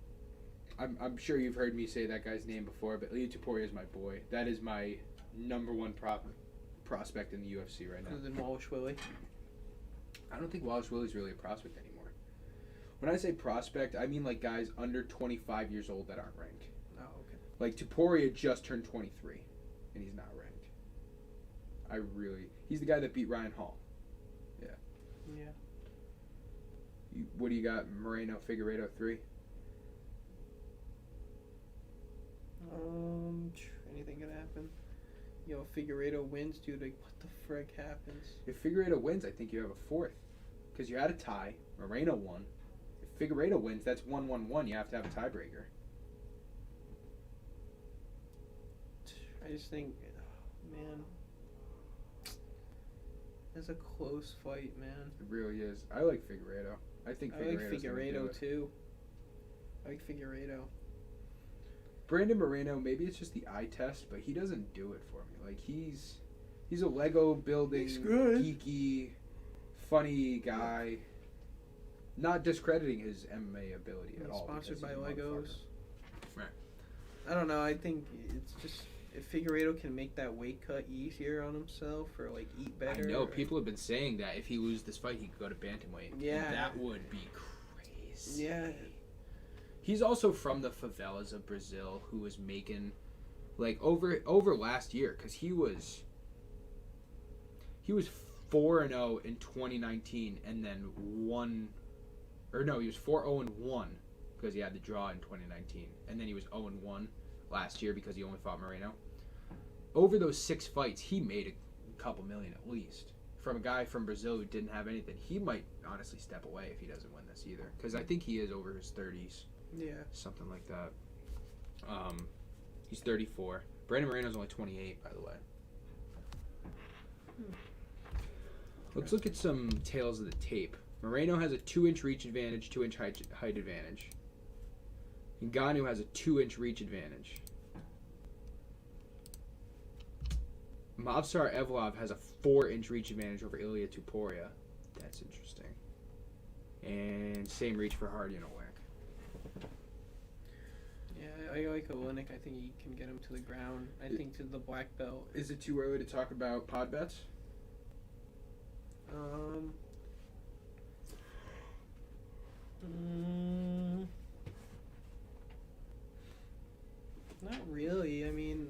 I'm sure you've heard me say that guy's name before, but Ilia Tuporia is my boy. That is my number one prospect in the UFC right now. Other than Wallace Willie? I don't think Wallace Willie's really a prospect anymore. When I say prospect, I mean like guys under 25 years old that aren't ranked. Oh, okay. Like Tuporia just turned 23, and he's not ranked. He's the guy that beat Ryan Hall. Yeah. Yeah. What do you got? Moreno Figueiredo 3? Anything could happen. Yo, if Figueiredo wins, dude, like, what the frick happens? If Figueiredo wins, I think you have a 4th. Because you had a tie. Moreno won. If Figueiredo wins, that's 1-1-1. You have to have a tiebreaker. I just think, man, it's a close fight, man. It really is. I like Figueiredo. I like Figueiredo too. I like Figueiredo. Brandon Moreno, maybe it's just the eye test, but he doesn't do it for me. Like he's a Lego building, geeky, funny guy. Not discrediting his MMA ability at all. Sponsored by Legos. Right. I don't know. I think it's just if Figueiredo can make that weight cut easier on himself or like eat better. I know people have been saying that if he loses this fight, he could go to bantamweight. Yeah, and that would be crazy. Yeah. He's also from the favelas of Brazil, who was making, like, over last year, because he was 4-0 in 2019, and then he was 4-0-1 because he had the draw in 2019, and then he was 0-1 last year because he only fought Moreno. Over those 6 fights, he made a couple million at least. From a guy from Brazil who didn't have anything. He might honestly step away if he doesn't win this either, because I think he is over his 30s. Yeah. Something like that. He's 34. Brandon Moreno's only 28, by the way. Let's look at some tails of the tape. Moreno has a 2-inch reach advantage, 2-inch height advantage. Ngannou has a 2-inch reach advantage. Movsar Evlov has a 4-inch reach advantage over Ilia Tuporia. That's interesting. And same reach for Hardy and Olenek. Yeah, I like Olenek. I think he can get him to the ground. I think to the black belt. Is it too early to talk about pod bets? Not really. I mean,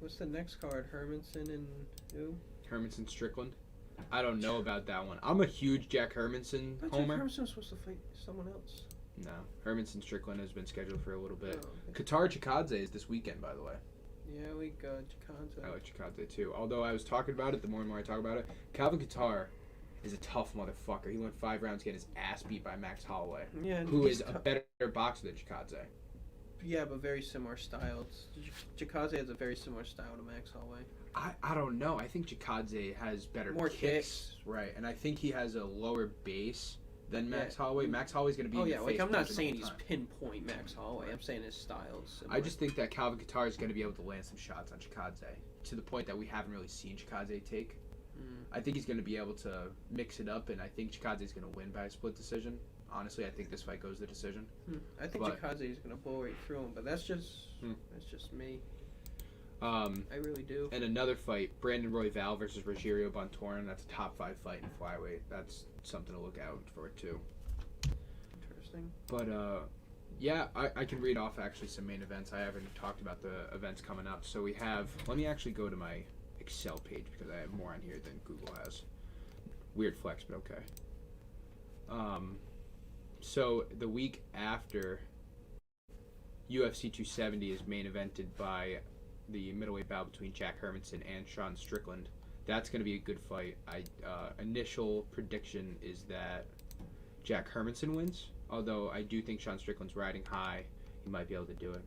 what's the next card? Hermanson and who? Hermanson Strickland. I don't know about that one. I'm a huge Jack Hermanson homer. Jack Hermanson was supposed to fight someone else. No, Hermanson Strickland has been scheduled for a little bit. Oh, okay. Qatar Chikadze is this weekend, by the way. Yeah, I like Chikadze. I like Chikadze too. Although I was talking about it, the more and more I talk about it, Calvin Qatar is a tough motherfucker. He went 5 rounds getting his ass beat by Max Holloway, who is a better boxer than Chikadze. Yeah, but very similar styles. Chikadze has a very similar style to Max Holloway. I don't know. I think Chikadze has better more kicks. Right, and I think he has a lower base than Max Holloway. Max Holloway's going to be in your face. I'm not saying he's pinpoint Max Holloway. I'm saying his styles. I just think that Calvin Qatar is going to be able to land some shots on Chikadze to the point that we haven't really seen Chikadze take. I think he's going to be able to mix it up, and I think Chikadze is going to win by a split decision. Honestly, I think this fight goes to decision. I think Chikadze is going to blow right through him, but that's just me. I really do. And another fight, Brandon Royval versus Rogerio Bontorin. That's a top 5 fight in flyweight. That's something to look out for too. Interesting. But yeah, I can read off actually some main events. I haven't talked about the events coming up. So we have. Let me actually go to my Excel page because I have more on here than Google has. Weird flex, but okay. So the week after UFC 270 is main evented by the middleweight bout between Jack Hermanson and Sean Strickland. That's going to be a good fight. Initial prediction is that Jack Hermanson wins, although I do think Sean Strickland's riding high. He might be able to do it.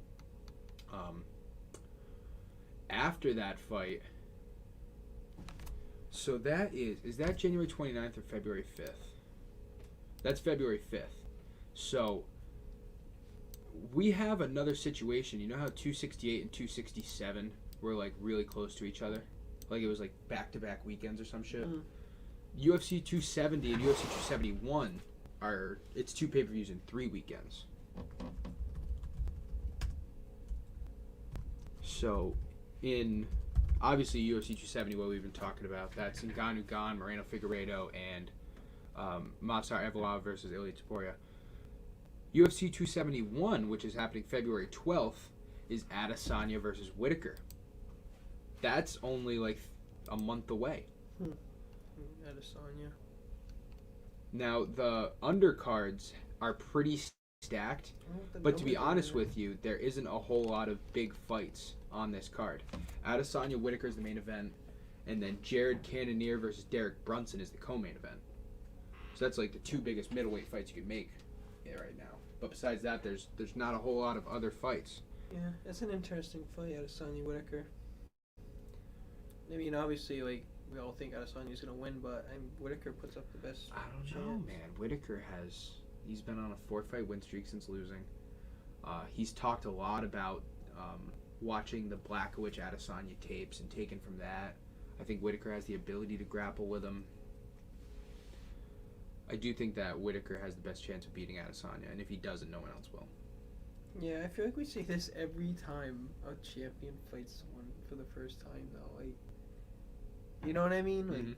After that fight, so that is that January 29th or February 5th? That's February 5th. So we have another situation. You know how 268 and 267 were like really close to each other? Like it was like back-to-back weekends or some shit. UFC 270 and UFC 271 it's 2 pay-per-views in 3 weekends. So in obviously UFC 270, what we've been talking about, that's Ngannou Gane, Moreno Figueiredo, and Movsar Evloev versus Ilia Topuria. UFC 271, which is happening February 12th, is Adesanya versus Whitaker. That's only like a month away. Adesanya. Now, the undercards are pretty stacked, but to be honest with you, there isn't a whole lot of big fights on this card. Adesanya Whitaker is the main event, and then Jared Cannonier versus Derek Brunson is the co-main event. So that's like the 2 biggest middleweight fights you could make right now. But besides that, there's not a whole lot of other fights. Yeah, it's an interesting fight, Adesanya Whitaker. I mean, obviously, like, we all think Adesanya's going to win, but Whitaker puts up the best I don't know, man. Whitaker he's been on a 4-fight win streak since losing. He's talked a lot about watching the Blachowicz Adesanya tapes and taken from that. I think Whitaker has the ability to grapple with him. I do think that Whitaker has the best chance of beating Adesanya, and if he doesn't, no one else will. Yeah, I feel like we see this every time a champion fights someone for the first time, though. Like, you know what I mean? Like,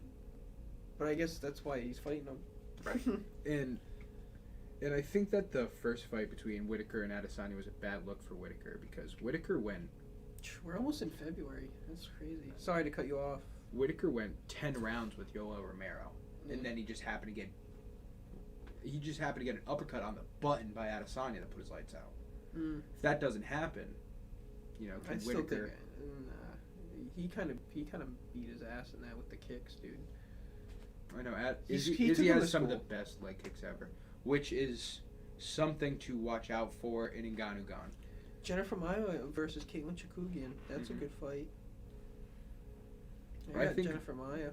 but I guess that's why he's fighting him. Right. And I think that the first fight between Whitaker and Adesanya was a bad look for Whitaker because Whitaker went... We're almost in February. That's crazy. Sorry to cut you off. Whitaker went 10 rounds with Yoel Romero, and then he just happened to get an uppercut on the button by Adesanya that put his lights out. If that doesn't happen, you know, can Whitaker... He kind of beat his ass in that with the kicks, dude. I know. Izzy has some of the best leg kicks ever, which is something to watch out for in Ngannou Gane. Jennifer Maia versus Caitlin Chookagian. That's a good fight. I think Jennifer Maia.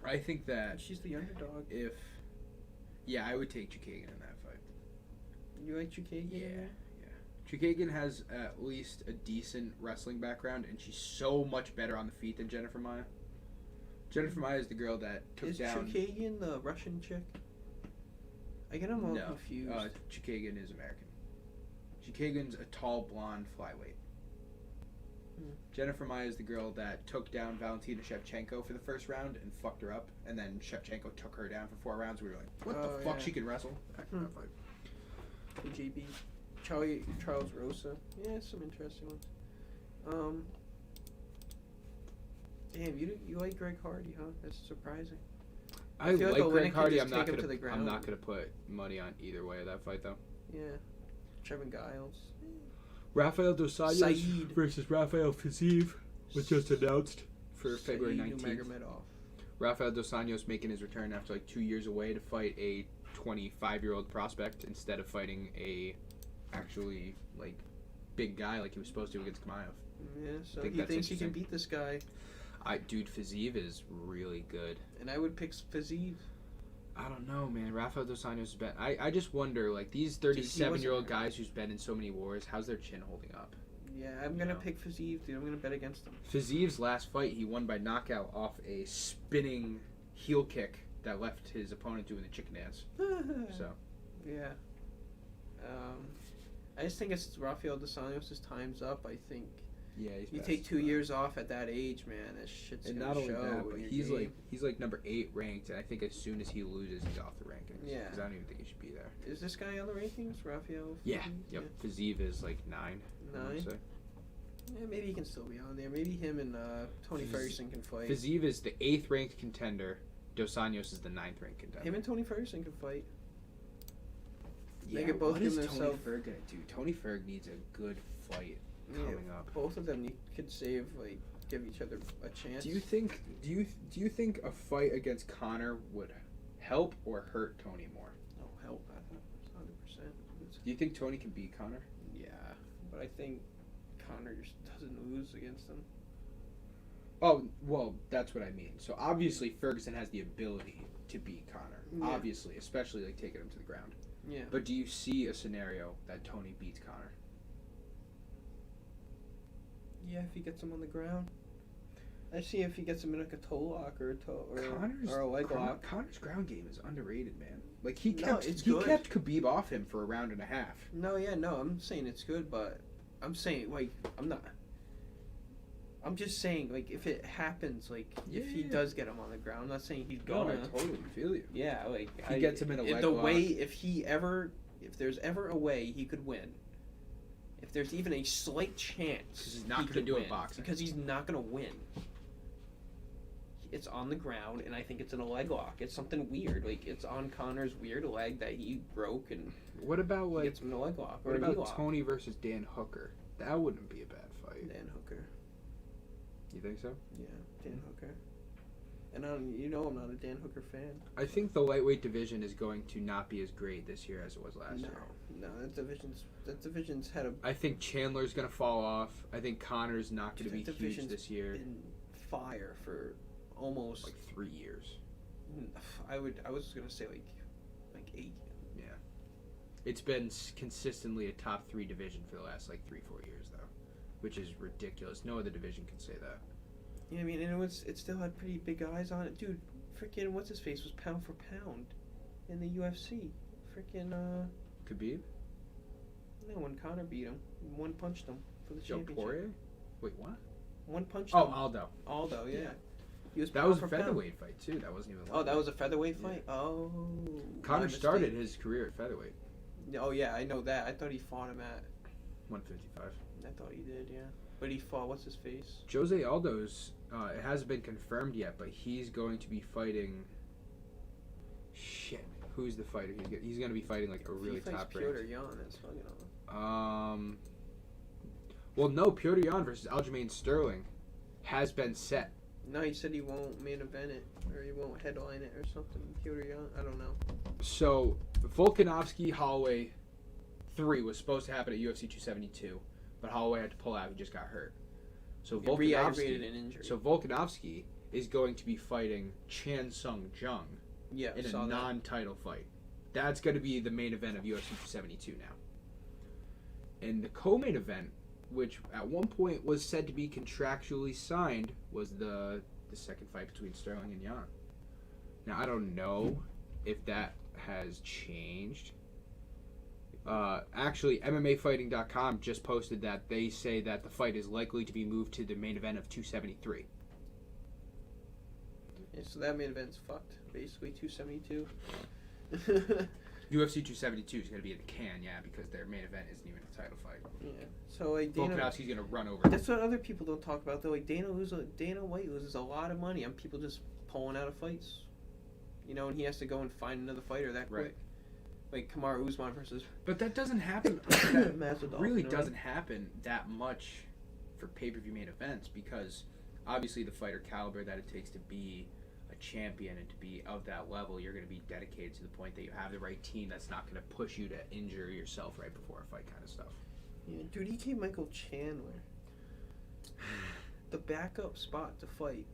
I think that she's the underdog. I would take Chookagian in that fight. You like Chookagian? Yeah. Chookagian has at least a decent wrestling background, and she's so much better on the feet than Jennifer Maia. Jennifer Maia is the girl that took down... Is Chookagian the Russian chick? I get them all confused. Chookagian is American. Chookagian's a tall, blonde flyweight. Jennifer Maia is the girl that took down Valentina Shevchenko for the first round and fucked her up, and then Shevchenko took her down for 4 rounds. We were like, what the fuck? She can wrestle? Back in that fight. JB. Charles Rosa. Yeah, some interesting ones. Damn, you like Greg Hardy, huh? That's surprising. I like Greg Hardy. I'm not gonna put money on either way of that fight, though. Yeah. Trevin Giles. Rafael Dos Anjos versus Rafael Fiziev was just announced for February 19th. Rafael Dos Anjos making his return after like 2 years away to fight a 25-year-old prospect instead of fighting a actually like big guy like he was supposed to against Kamaev. Yeah, so he thinks he can beat this guy. Dude, Fiziev is really good. And I would pick Fiziev. I don't know, man. Rafael Dos Anjos has been... I just wonder, like, these 37-year-old guys who's been in so many wars, how's their chin holding up? Yeah, I'm going to pick Fiziev, dude. I'm going to bet against him. Fiziev's last fight, he won by knockout off a spinning heel kick that left his opponent doing the chicken dance. So. Yeah. I just think it's Rafael Dos Anjos' time's up, I think. Yeah, you take 2 years off at that age, man. That shit's and gonna not only show. That, but he's like number 8 ranked, and I think as soon as he loses, he's off the rankings. Yeah, because I don't even think he should be there. Is this guy on the rankings, Rafael? Yeah. Yep. Yeah. Fiziev is like 9. 9. Yeah, maybe he can still be on there. Maybe him and Tony Ferguson can fight. Fiziev is the 8th ranked contender. Dos Anjos is the 9th ranked contender. Him and Tony Ferguson can fight. Yeah, they could both what give is themselves. Tony Ferg gonna do? Tony Ferg needs a good fight coming up. Both of them could save like give each other a chance. Do you think a fight against Conor would help or hurt Tony more? No, help. 100%. Do you think Tony can beat Conor? Yeah, but I think Conor just doesn't lose against him. Oh, well, that's what I mean. So obviously Ferguson has the ability to beat Conor. Yeah. Obviously, especially like taking him to the ground. Yeah. But do you see a scenario that Tony beats Conor? Yeah, if he gets him on the ground. I see if he gets him in like a toe lock or a leg lock. Conor's ground game is underrated, man. Like he No, kept good. Khabib off him for a round and a half. No, I'm saying it's good, but I'm saying like I'm just saying like if it happens, like if he does get him on the ground, I'm not saying he's gonna. I totally feel you. Yeah, like if he gets him in a leg the lock. way if there's ever a way he could win. If there's even a slight chance, because he's not going to do it boxing. Because he's not going to win. It's on the ground, and I think it's in a leg lock. It's something weird, like it's on Conor's weird leg that he broke, and what about like gets him in a leg lock or what a knee about lock. Tony versus Dan Hooker? That wouldn't be a bad fight. Dan Hooker. You think so? Yeah, Dan Hooker. And I'm not a Dan Hooker fan. I think the lightweight division is going to not be as great this year as it was last year. No, that division's had a. I think Chandler's going to fall off. I think Conor's not going to be huge this year. Been fire for almost like 3 years. I was gonna say like 8. Yeah, it's been consistently a top 3 division for the last like 3-4 years though, which is ridiculous. No other division can say that. Yeah, I mean, and it still had pretty big guys on it, dude. Freaking what's his face was pound for pound in the UFC. Freaking Khabib? No, when Conor beat him, one punched him for the championship. Poirier? Wait, what? One punched him. Oh, Aldo, yeah. He was that was a featherweight fight too. That wasn't even. Oh, that was a featherweight fight. Yeah. Oh. Conor started his career at featherweight. Oh yeah, I know that. I thought he fought him at 155. I thought he did, yeah. But he fought what's his face? Jose Aldo's. It hasn't been confirmed yet, but he's going to be fighting. Shit, who's the fighter? He's going to be fighting like a really top ranked. Piotr Jan. That's fucking Well, no, Piotr Jan versus Aljamain Sterling has been set. No, he said he won't main event it, or he won't headline it, or something. Piotr Jan, I don't know. So Volkanovski Holloway 3 was supposed to happen at UFC 272, but Holloway had to pull out. He just got hurt. So Volkanovski is going to be fighting Chan Sung Jung in a non-title fight. That's going to be the main event of UFC 272 now. And the co-main event, which at one point was said to be contractually signed, was the second fight between Sterling and Jan. Now, I don't know if that has changed. Actually, MMAfighting.com just posted that they say that the fight is likely to be moved to the main event of 273. Yeah, so that main event's fucked. Basically, 272. UFC 272 is going to be in the can, yeah, because their main event isn't even a title fight. Yeah. So like Volkanovski's going to run over. That's what other people don't talk about though. Like Dana White loses a lot of money on people just pulling out of fights. You know, and he has to go and find another fighter that quick. Right. Like Kamaru Usman versus. But that doesn't happen. Masvidal, really doesn't happen that much for pay-per-view main events because obviously the fighter caliber that it takes to be a champion and to be of that level, you're going to be dedicated to the point that you have the right team that's not going to push you to injure yourself right before a fight kind of stuff. Yeah, dude, he gave Michael Chandler the backup spot to fight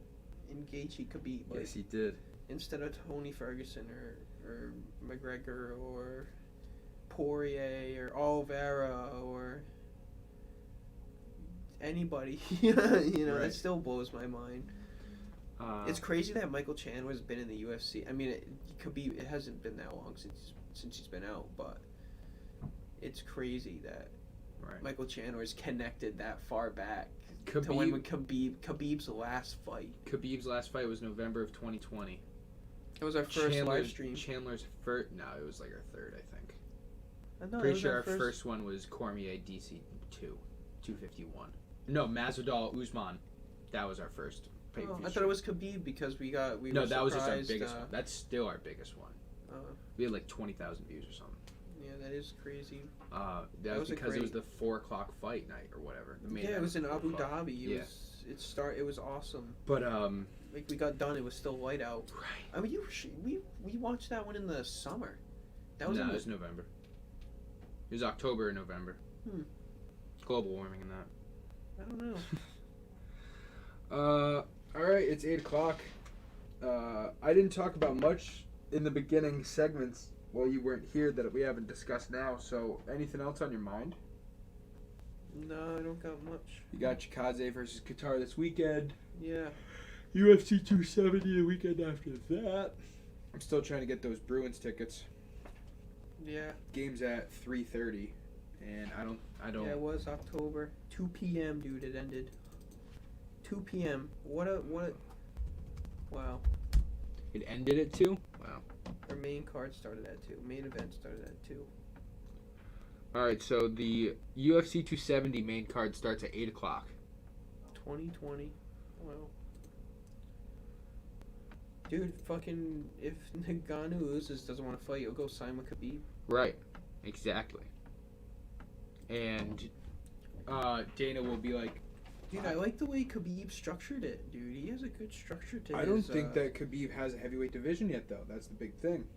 in Gaethje Khabib. Like, yes, he did. Instead of Tony Ferguson or McGregor or Poirier or Oliveira or anybody, you know, right. That still blows my mind. It's crazy that Michael Chandler's been in the UFC. I mean, it hasn't been that long since he's been out, but it's crazy that Michael Chandler's connected that far back to when Khabib's last fight. Khabib's last fight was November of 2020. It was our first live stream. Chandler's first. No, it was like our third, I think. No, Pretty sure our first one was Cormier DC 251. No, Masvidal Usman. That was our first pay-per-view. I thought it was Khabib because we No, were that was just our surprised, biggest one. That's still our biggest one. We had like 20,000 views or something. Yeah, that is crazy. That was because it was the 4:00 fight night or whatever. It was in Abu Dhabi. It was awesome. But like we got done, it was still light out. Right. I mean, we watched that one in the summer. That was it was November. It was October or November. Global warming and that. I don't All know. right, it's 8:00. I didn't talk about much in the beginning segments while you weren't here that we haven't discussed now. So, anything else on your mind? No, I don't got much. You got Chikaze versus Qatar this weekend. Yeah. UFC 270 the weekend after that. I'm still trying to get those Bruins tickets. Yeah. Game's at 3:30, and I don't. Yeah, it was October. 2 p.m., dude. It ended. 2 p.m. What a. Wow. It ended at 2? Wow. Our main card started at 2. Main event started at 2. Alright, so the UFC 270 main card starts at 8:00. 2020. Wow. Dude, fucking, if Ngannou loses, doesn't want to fight, you'll go sign with Khabib. Right. Exactly. And Dana will be like, dude, I like the way Khabib structured it, dude. He has a good structure to I don't think that Khabib has a heavyweight division yet, though. That's the big thing.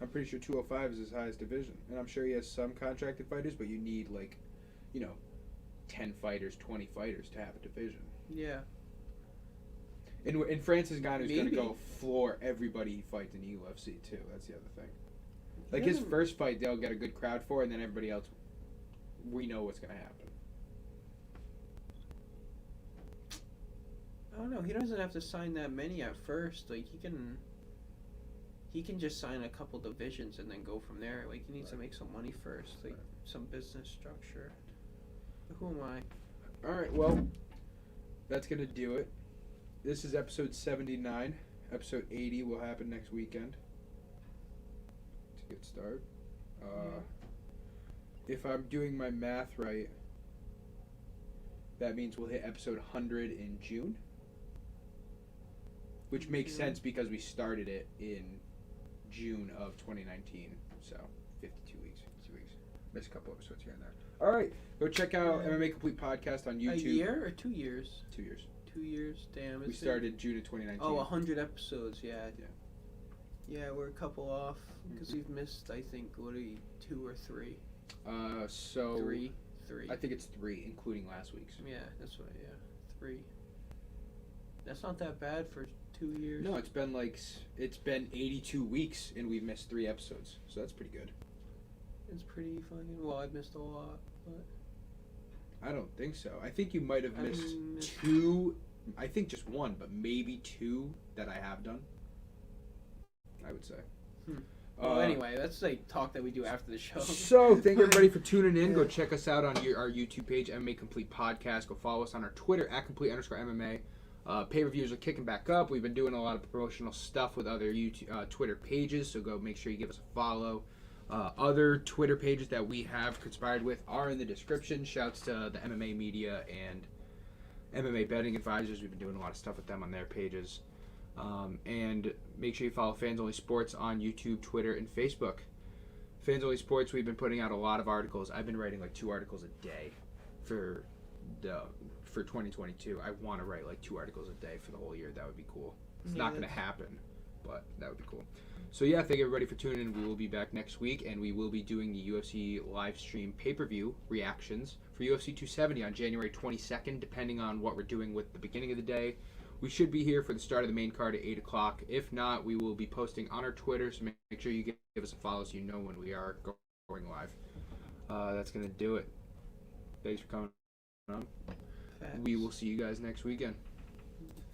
I'm pretty sure 205 is his highest division. And I'm sure he has some contracted fighters, but you need, 10 fighters, 20 fighters to have a division. Yeah. And Francis Ngannou's going to Maybe. go floor everybody he fights in the UFC, too. That's the other thing. Like, He his doesn't- first fight, they'll get a good crowd for, and then everybody else, we know what's going to happen. I don't know. He doesn't have to sign that many at first. Like, he can just sign a couple divisions and then go from there. Like, he needs to make some money first, like some business structure. But who am I? All right, well, that's going to do it. This is episode 79. Episode 80 will happen next weekend. It's a good start. If I'm doing my math right, that means we'll hit episode 100 in June. Which makes sense because we started it in June of 2019. So, 52 weeks. Missed a couple episodes here and there. All right, go check out MMA Complete Podcast on YouTube. A year or 2 years? 2 years. 2 years, damn. We started June of 2019. Oh, 100 episodes, yeah. Yeah. Yeah, we're a couple off because we've missed, I think, what are you, 2 or 3? So 3. I think it's 3, including last week's. Yeah, that's what. Yeah, 3. That's not that bad for 2 years. No, it's been 82 weeks and we've missed 3 episodes, so that's pretty good. It's pretty fucking. Well, I've missed a lot, but I don't think so. I think you might have missed missed 2. I think just 1, but maybe 2 that I have done. I would say. Well, anyway, that's like talk that we do after the show. So, thank everybody for tuning in. Go check us out on our YouTube page, MMA Complete Podcast. Go follow us on our Twitter, @complete_MMA. Pay-per-views are kicking back up. We've been doing a lot of promotional stuff with other YouTube, Twitter pages, so go make sure you give us a follow. Other Twitter pages that we have conspired with are in the description. Shouts to the MMA Media and MMA Betting Advisors. We've been doing a lot of stuff with them on their pages. And make sure you follow Fans Only Sports on YouTube, Twitter, and Facebook. Fans Only Sports, we've been putting out a lot of articles. I've been writing 2 articles a day for 2022. I want to write 2 articles a day for the whole year. That would be cool. It's not going to happen, but that would be cool. So yeah, thank everybody for tuning in. We will be back next week, and we will be doing the UFC live stream pay-per-view reactions for UFC 270 on January 22nd, depending on what we're doing with the beginning of the day. We should be here for the start of the main card at 8 o'clock. If not, we will be posting on our Twitter, so make sure you give us a follow so you know when we are going live. That's going to do it. Thanks for coming on. Facts. We will see you guys next weekend.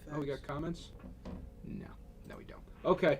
Facts. Oh, we got comments? No, we don't. Okay.